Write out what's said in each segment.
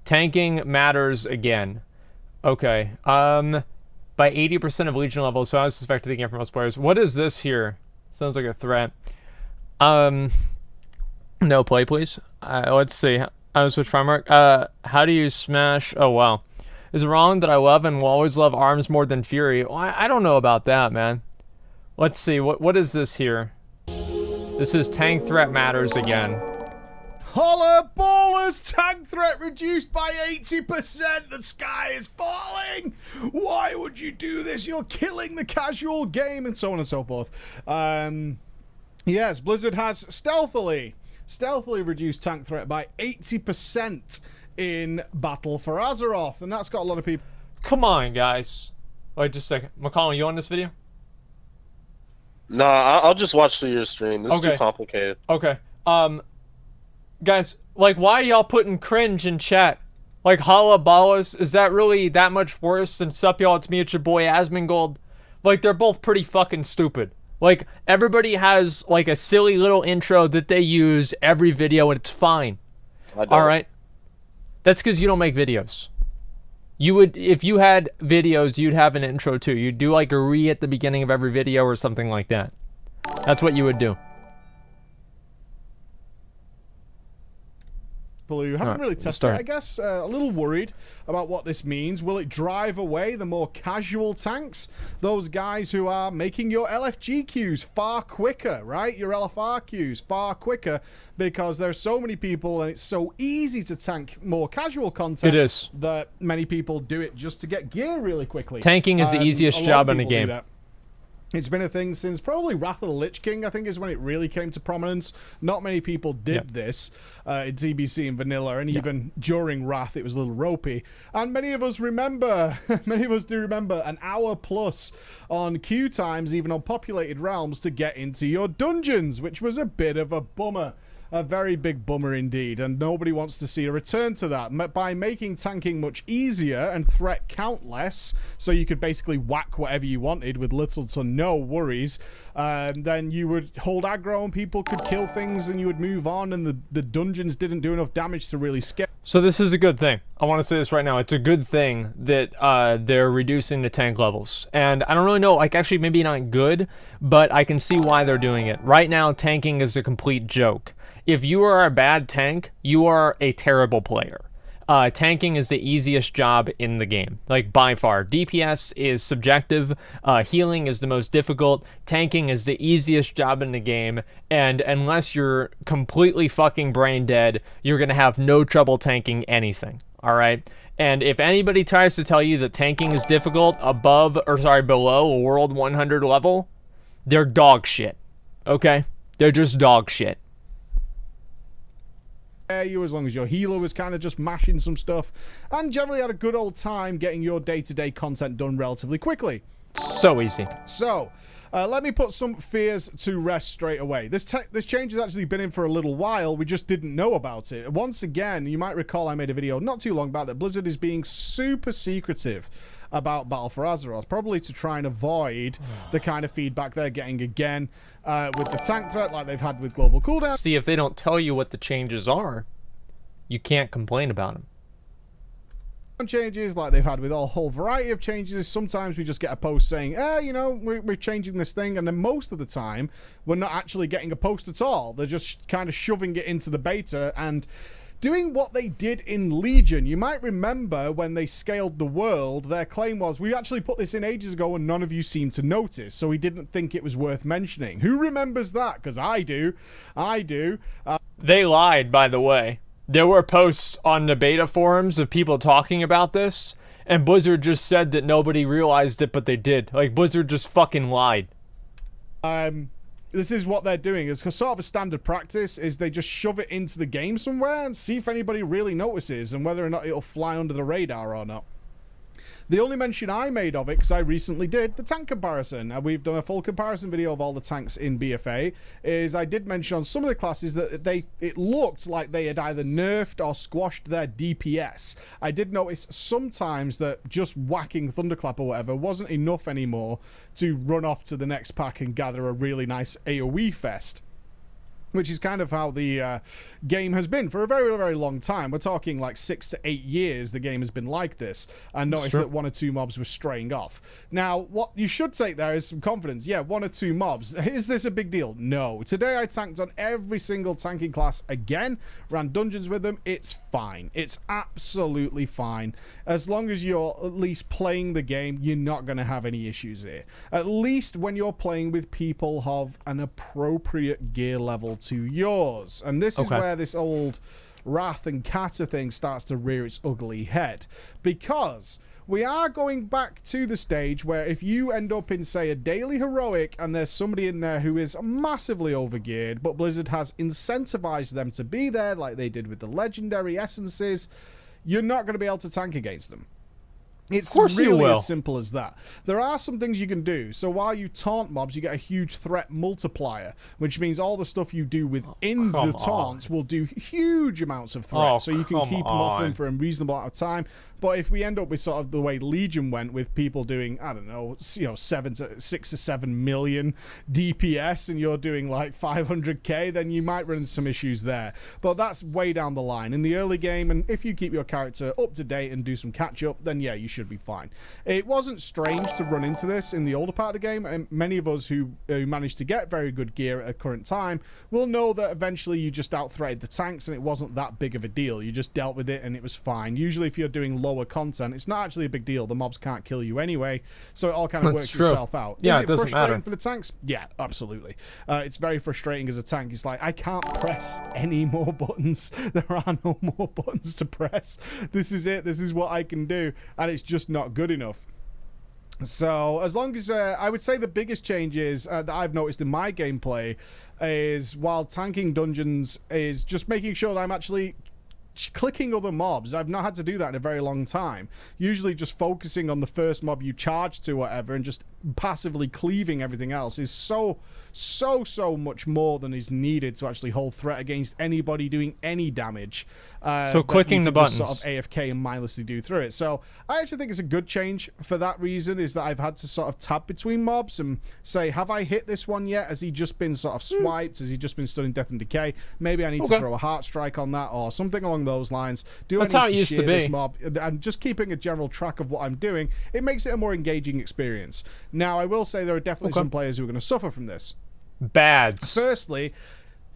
Tanking matters again. Okay. By 80% of Legion levels, so I suspected again for most players. What is this here? Sounds like a threat. No play, please. Let's see. I will switch Primarch. How do you smash? Oh, wow. Is it wrong that I love and will always love arms more than Fury? Well, I don't know about that, man. Let's see. What is this here? This is tank threat matters again. Holla ballers! Tank threat reduced by 80%! The sky is falling! Why would you do this? You're killing the casual game, and so on and so forth. Yes, Blizzard has stealthily reduced tank threat by 80% in Battle for Azeroth, and that's got a lot of people. Come on, guys. Wait just a second. McConnell, you on this video? Nah, I'll just watch through your stream. This is too complicated. Okay. Guys, like, why are y'all putting cringe in chat? Like, holla ballas, is that really that much worse than sup y'all? It's me, it's your boy Asmongold. Like, they're both pretty fucking stupid. Like, everybody has, like, a silly little intro that they use every video, and it's fine. Alright? That's because you don't make videos. You would, if you had videos, you'd have an intro too. You'd do, like, a re at the beginning of every video or something like that. That's what you would do. Who haven't really tested it, I guess. A little worried about what this means. Will it drive away the more casual tanks? Those guys who are making your LFG queues far quicker, right? Your LFR queues far quicker because there's so many people and it's so easy to tank more casual content. It is. That many people do it just to get gear really quickly. Tanking is the easiest job in the game. It's been a thing since probably Wrath of the Lich King, I think, is when it really came to prominence. Not many people did this in TBC and Vanilla, and even during Wrath, it was a little ropey. And many of us remember, many of us do remember, an hour plus on queue times, even on populated realms, to get into your dungeons, which was a bit of a bummer. A very big bummer indeed, and nobody wants to see a return to that. By making tanking much easier and threat count less, so you could basically whack whatever you wanted with little to no worries, then you would hold aggro and people could kill things and you would move on, and the dungeons didn't do enough damage to really scare. So this is a good thing. I want to say this right now. It's a good thing that they're reducing the tank levels. And I don't really know, like, actually maybe not good, but I can see why they're doing it. Right now, tanking is a complete joke. If you are a bad tank, you are a terrible player. Tanking is the easiest job in the game, like by far. DPS is subjective, healing is the most difficult, tanking is the easiest job in the game, and unless you're completely fucking brain dead, you're gonna have no trouble tanking anything, alright? And if anybody tries to tell you that tanking is difficult below a World 100 level, they're dog shit, okay? They're just dog shit. You as long as your healer was kind of just mashing some stuff and generally had a good old time getting your day-to-day content done relatively quickly. So easy. So let me put some fears to rest straight away. This change has actually been in for a little while. We just didn't know about it. Once again, you might recall I made a video not too long back that Blizzard is being super secretive about Battle for Azeroth, probably to try and avoid the kind of feedback they're getting again with the tank threat like they've had with global cooldown. See, if they don't tell you what the changes are, you can't complain about them. Changes like they've had with a whole variety of changes. Sometimes we just get a post saying, you know, we're changing this thing, and then most of the time we're not actually getting a post at all. They're just kind of shoving it into the beta and doing what they did in Legion. You might remember when they scaled the world, their claim was, we actually put this in ages ago and none of you seemed to notice, so we didn't think it was worth mentioning. Who remembers that? Because I do. I do. They lied, by the way. There were posts on the beta forums of people talking about this, and Blizzard just said that nobody realized it, but they did. Like, Blizzard just fucking lied. This is what they're doing. It's sort of a standard practice, is they just shove it into the game somewhere and see if anybody really notices and whether or not it'll fly under the radar or not. The only mention I made of it, because I recently did the tank comparison, and we've done a full comparison video of all the tanks in BfA, is I did mention on some of the classes that it looked like they had either nerfed or squashed their DPS. I did notice sometimes that just whacking Thunderclap or whatever wasn't enough anymore to run off to the next pack and gather a really nice AoE fest. which is kind of how the game has been for a very, very long time. We're talking like 6 to 8 years the game has been like this, and notice that 1 or 2 mobs were straying off. Now, what you should take there is some confidence. Yeah, 1 or 2 mobs. Is this a big deal? No. Today I tanked on every single tanking class again, ran dungeons with them. It's fine. It's absolutely fine. As long as you're at least playing the game, you're not going to have any issues here. At least when you're playing with people of an appropriate gear level to yours. And this is where this old Wrath and Kata thing starts to rear its ugly head, because we are going back to the stage where if you end up in, say, a daily heroic and there's somebody in there who is massively overgeared, but Blizzard has incentivized them to be there like they did with the legendary essences, you're not going to be able to tank against them. It's really as simple as that. There are some things you can do. So while you taunt mobs, you get a huge threat multiplier, which means all the stuff you do within the taunts will do huge amounts of threat. So you can keep them off them for a reasonable amount of time. But if we end up with sort of the way Legion went, with people doing, I don't know, 6 to 7 million DPS, and you're doing like 500k, then you might run into some issues there. But that's way down the line. In the early game, and if you keep your character up to date and do some catch up, then yeah, you should be fine. It wasn't strange to run into this in the older part of the game, and many of us who managed to get very good gear at a current time will know that eventually you just out-threaded the tanks, and it wasn't that big of a deal. You just dealt with it, and it was fine. Usually if you're doing lower content, it's not actually a big deal. The mobs can't kill you anyway, so it all kind of works itself out. Yeah, Is it doesn't frustrating matter for the tanks? Yeah, absolutely. It's very frustrating as a tank. It's like, I can't press any more buttons. There are no more buttons to press. This is it. This is what I can do, and it's just not good enough. So as long as I would say the biggest changes that I've noticed in my gameplay is, while tanking dungeons, is just making sure that I'm actually clicking other mobs. I've not had to do that in a very long time. Usually just focusing on the first mob you charge to, whatever, and just passively cleaving everything else is so much more than is needed to actually hold threat against anybody doing any damage. So clicking the buttons, sort of AFK and mindlessly do through it. So I actually think it's a good change for that reason, is that I've had to sort of tab between mobs and say, have I hit this one yet? Has he just been sort of swiped? Has he just been stunned in Death and Decay? Maybe I need to throw a heart strike on that or something along those lines. That's how it used to be. This mob? And just keeping a general track of what I'm doing, it makes it a more engaging experience. Now, I will say there are definitely some players who are going to suffer from this. Bads. Firstly,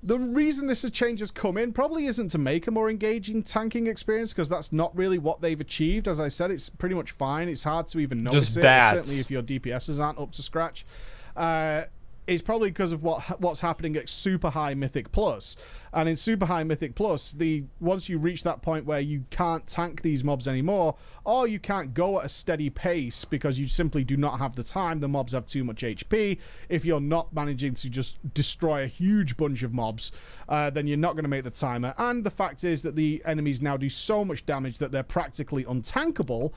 the reason this change has come in probably isn't to make a more engaging tanking experience, because that's not really what they've achieved. As I said, it's pretty much fine. It's hard to even notice it, certainly if your DPSs aren't up to scratch. It's probably because of what's happening at Super High Mythic Plus. And in Super High Mythic Plus, once you reach that point where you can't tank these mobs anymore, or you can't go at a steady pace because you simply do not have the time, the mobs have too much HP. If you're not managing to just destroy a huge bunch of mobs, then you're not going to make the timer. And the fact is that the enemies now do so much damage that they're practically untankable,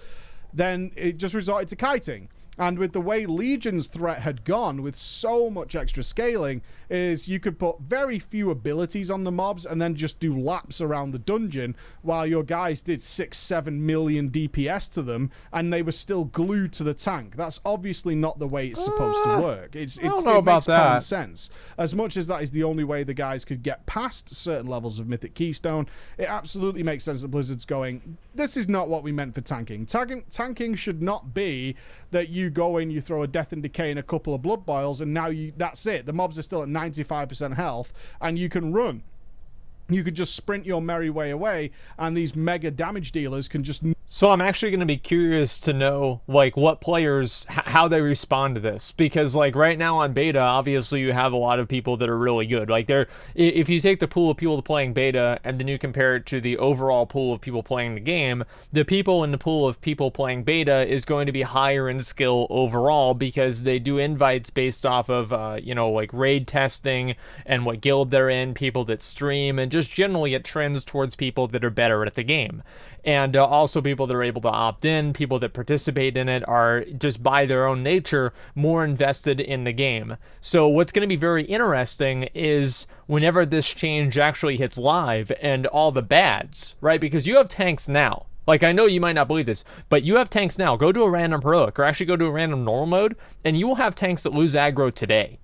then it just resorted to kiting. And with the way Legion's threat had gone, with so much extra scaling, is you could put very few abilities on the mobs and then just do laps around the dungeon while your guys did 6-7 million DPS to them, and they were still glued to the tank. That's obviously not the way it's supposed to work. It makes common sense. As much as that is the only way the guys could get past certain levels of Mythic Keystone, it absolutely makes sense that Blizzard's going, this is not what we meant for tanking. Tanking should not be that you go in, you throw a Death and Decay and a couple of Blood Boils, and now that's it. The mobs are still at 95% health, and you can run. You could just sprint your merry way away, and these mega damage dealers can just... So I'm actually going to be curious to know, like, what players, how they respond to this. Because, like, right now on beta, obviously you have a lot of people that are really good. Like, if you take the pool of people playing beta and then you compare it to the overall pool of people playing the game, the people in the pool of people playing beta is going to be higher in skill overall, because they do invites based off of, like raid testing and what guild they're in, people that stream, and just generally it trends towards people that are better at the game. And also people that are able to opt in, people that participate in it are just by their own nature more invested in the game. So what's going to be very interesting is whenever this change actually hits live and all the bads, right? Because you have tanks now. Like, I know you might not believe this, but you have tanks now. Go to a random heroic, or actually go to a random normal mode, and you will have tanks that lose aggro today.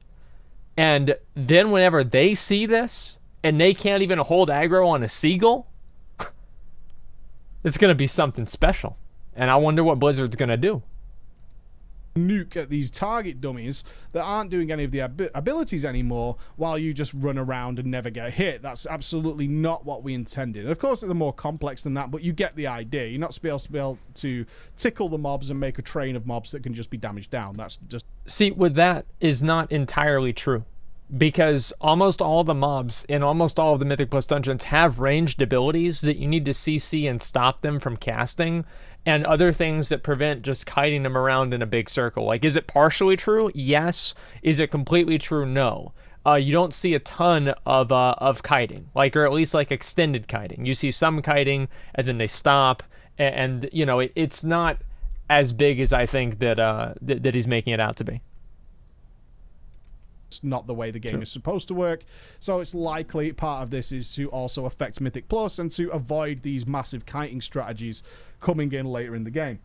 And then whenever they see this, and they can't even hold aggro on a seagull, it's going to be something special. And I wonder what Blizzard's going to do. Nuke at these target dummies that aren't doing any of the abilities anymore while you just run around and never get hit. That's absolutely not what we intended. Of course, they're more complex than that, but you get the idea. You're not supposed to be able to tickle the mobs and make a train of mobs that can just be damaged down. That's just... See, with that is not entirely true. Because almost all the mobs in almost all of the Mythic Plus dungeons have ranged abilities that you need to CC and stop them from casting, and other things that prevent just kiting them around in a big circle. Like, is it partially true? Yes. Is it completely true? No. You don't see a ton of kiting, like, or at least like extended kiting. You see some kiting and then they stop, and you know it's not as big as I think that that he's making it out to be. It's not the way the game is supposed to work, so it's likely part of this is to also affect Mythic Plus and to avoid these massive kiting strategies coming in later in the game.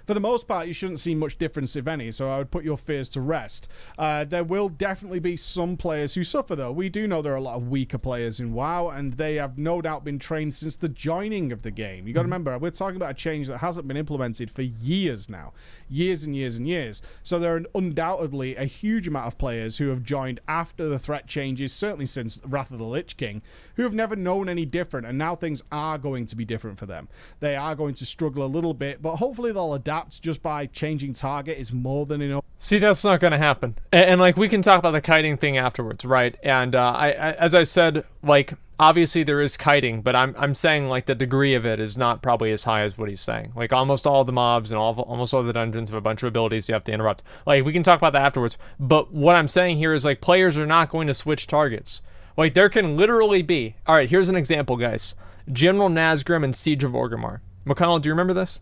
For the most part, you shouldn't see much difference, if any, so I would put your fears to rest. There will definitely be some players who suffer, though. We do know there are a lot of weaker players in WoW, and they have no doubt been trained since the joining of the game. You got to remember, we're talking about a change that hasn't been implemented for years now. Years and years and years. So there are undoubtedly a huge amount of players who have joined after the threat changes, certainly since Wrath of the Lich King, who have never known any different, and now things are going to be different for them. They are going to struggle a little bit, but hopefully they'll adapt. Just by changing target is more than enough. See, that's not going to happen. And like, we can talk about the kiting thing afterwards, right? And I as I said, like, obviously there is kiting, but I'm saying like the degree of it is not probably as high as what he's saying. Like, almost all the mobs and almost all the dungeons have a bunch of abilities you have to interrupt. Like, we can talk about that afterwards. But what I'm saying here is, like, players are not going to switch targets. Like, there can literally be... All right, here's an example, guys. General Nazgrim and Siege of Orgrimmar. McConnell, do you remember this?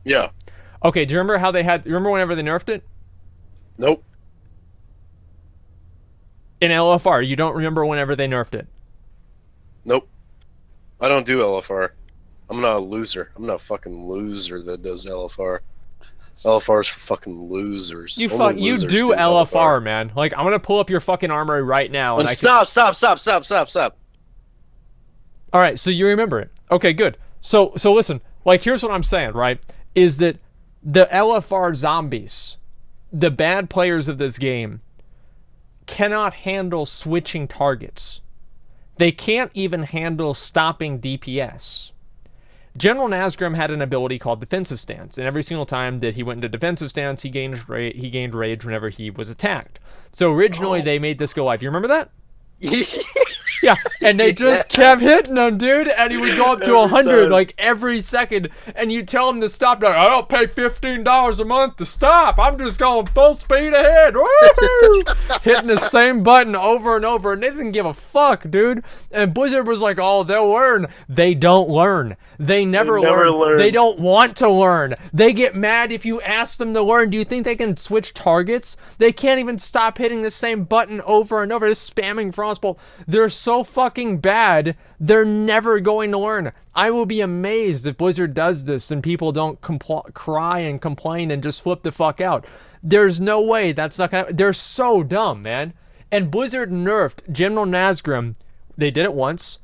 Yeah. Okay, do you remember how they had... Remember whenever they nerfed it? Nope. In LFR, you don't remember whenever they nerfed it? Nope. I don't do LFR. I'm not a loser. I'm not a fucking loser that does LFR. LFR is for fucking losers. You do LFR, man. Like, I'm gonna pull up your fucking armory right now. And stop. All right, so you remember it. Okay, good. So listen. Like, here's what I'm saying, right? Is that the LFR zombies, the bad players of this game, cannot handle switching targets. They can't even handle stopping DPS. General Nazgrim had an ability called Defensive Stance, and every single time that he went into Defensive Stance, he gained rage whenever he was attacked. So originally they made this go live. You remember that? Yeah, and they just kept hitting him, dude, and he would go up to 100 like every second, and you tell him to stop. Like, I don't pay $15 a month to stop. I'm just going full speed ahead. Woo! Hitting the same button over and over, and they didn't give a fuck, dude. And Blizzard was like, oh, they'll learn. They don't learn. They never learn. They don't want to learn. They get mad if you ask them to learn. Do you think they can switch targets? They can't even stop hitting the same button over and over. They're spamming Frostbolt. They're so fucking bad, they're never going to learn. I will be amazed if Blizzard does this and people don't cry and complain and just flip the fuck out. There's no way that's not gonna... They're so dumb, man. And Blizzard nerfed General Nazgrim. They did it once.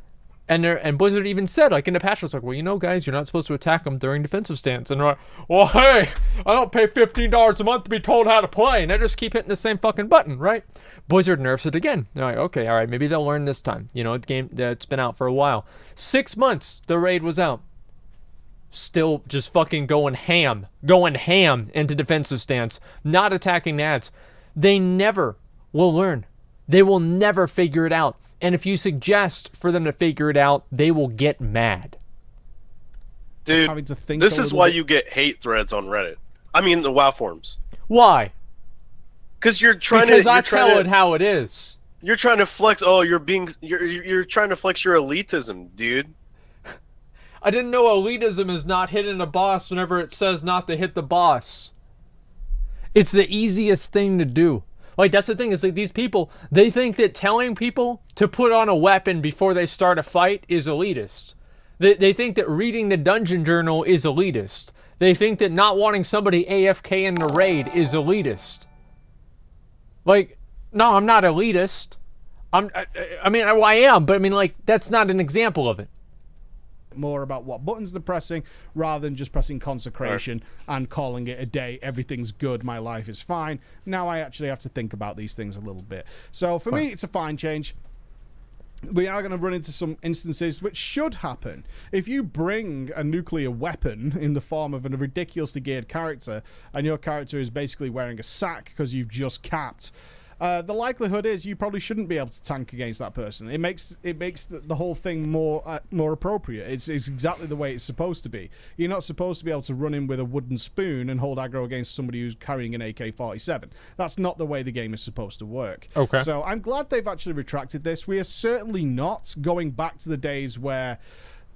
And Blizzard even said, like, in the patch, it's like, well, you know, guys, you're not supposed to attack them during defensive stance. And they're like, well, hey, I don't pay $15 a month to be told how to play. And they just keep hitting the same fucking button, right? Blizzard nerfs it again. They're like, okay, all right, maybe they'll learn this time. You know, the game that's been out for a while. 6 months the raid was out. Still just fucking going ham into defensive stance, not attacking Nads. They never will learn. They will never figure it out. And if you suggest for them to figure it out, they will get mad. Dude, this is why you get hate threads on Reddit. I mean, the WoW forums. Why? Because you're trying to... Because I tell it how it is. You're trying to flex... Oh, you're trying to flex your elitism, dude. I didn't know elitism is not hitting a boss whenever it says not to hit the boss. It's the easiest thing to do. Like, that's the thing, is like these people, they think that telling people to put on a weapon before they start a fight is elitist. They think that reading the dungeon journal is elitist. They think that not wanting somebody AFK in the raid is elitist. Like, No, I'm not elitist. I mean, I am, but I mean, like, that's not an example of it. More about what buttons they're pressing rather than just pressing consecration and calling it a day. Everything's good, my life is fine. Now I actually have to think about these things a little bit. So for me, it's a fine change. We are going to run into some instances which should happen. If you bring a nuclear weapon in the form of a ridiculously geared character, and your character is basically wearing a sack because you've just capped, the likelihood is you probably shouldn't be able to tank against that person. It makes the whole thing more appropriate. It's exactly the way it's supposed to be. You're not supposed to be able to run in with a wooden spoon and hold aggro against somebody who's carrying an AK-47. That's not the way the game is supposed to work. Okay. So I'm glad they've actually retracted this. We are certainly not going back to the days where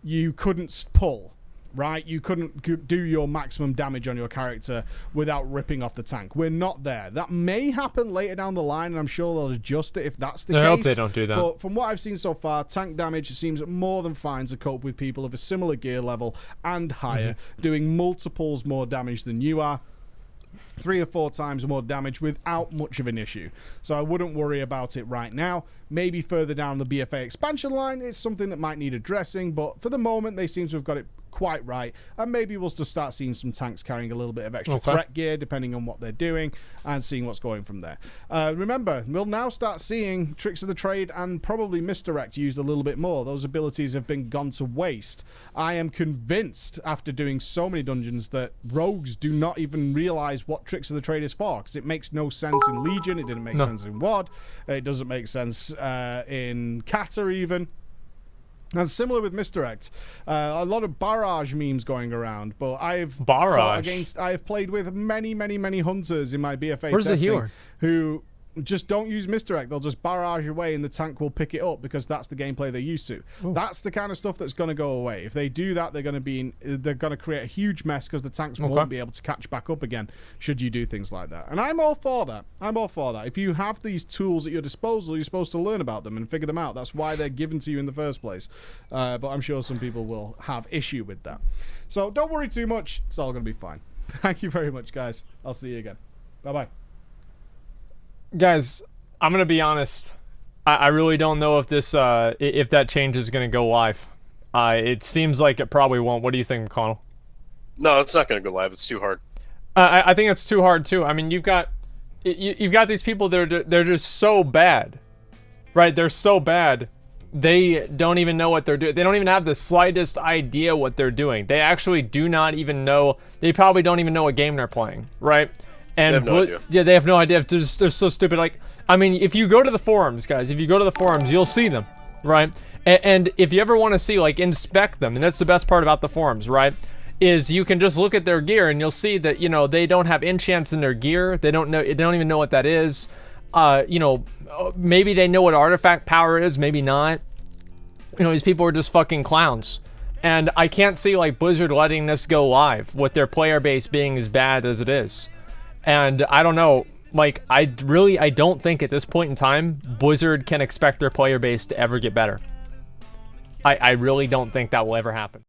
you couldn't pull. Right, you couldn't do your maximum damage on your character without ripping off the tank. We're not there. That may happen later down the line, and I'm sure they'll adjust it if that's the case. I hope they don't do that. But from what I've seen so far, tank damage seems more than fine to cope with people of a similar gear level and higher, doing multiples more damage than you are. 3 or 4 times more damage without much of an issue. So I wouldn't worry about it right now. Maybe further down the BfA expansion line, it's something that might need addressing, but for the moment, they seem to have got it quite right, and maybe we'll just start seeing some tanks carrying a little bit of extra threat gear depending on what they're doing, and seeing what's going from there. Remember, we'll now start seeing Tricks of the Trade and probably Misdirect used a little bit more. Those abilities have been gone to waste. I am convinced after doing so many dungeons that rogues do not even realize what Tricks of the Trade is for, because it makes no sense in Legion, it didn't make sense in WoD, it doesn't make sense in Kata even. And similar with Misdirect, a lot of barrage memes going around, but I have played with many hunters in my BfA Where's testing the healer? who just don't use Misdirect. They'll just barrage away and the tank will pick it up because that's the gameplay they're used to. Ooh. That's the kind of stuff that's going to go away. If they do that, they're going to create a huge mess because the tanks won't be able to catch back up again should you do things like that. And I'm all for that. I'm all for that. If you have these tools at your disposal, you're supposed to learn about them and figure them out. That's why they're given to you in the first place. But I'm sure some people will have issue with that. So don't worry too much. It's all going to be fine. Thank you very much, guys. I'll see you again. Bye-bye. Guys, I'm gonna be honest. I really don't know if this if that change is gonna go live. It seems like it probably won't. What do you think, McConnell? No, it's not gonna go live. It's too hard. I think it's too hard too. I mean, you've got these people. They're just so bad, right? They're so bad. They don't even know what they're doing. They don't even have the slightest idea what they're doing. They actually do not even know. They probably don't even know what game they're playing, right? And they have no idea. Yeah, they have no idea. They're so stupid. Like, I mean, if you go to the forums, guys, if you go to the forums, you'll see them, right? And if you ever want to see, like, inspect them, and that's the best part about the forums, right? Is you can just look at their gear and you'll see that, you know, they don't have enchants in their gear. They don't even know what that is. You know, maybe they know what artifact power is, maybe not. You know, these people are just fucking clowns. And I can't see, like, Blizzard letting this go live with their player base being as bad as it is. And I don't know, like, I don't think at this point in time Blizzard can expect their player base to ever get better. I really don't think that will ever happen.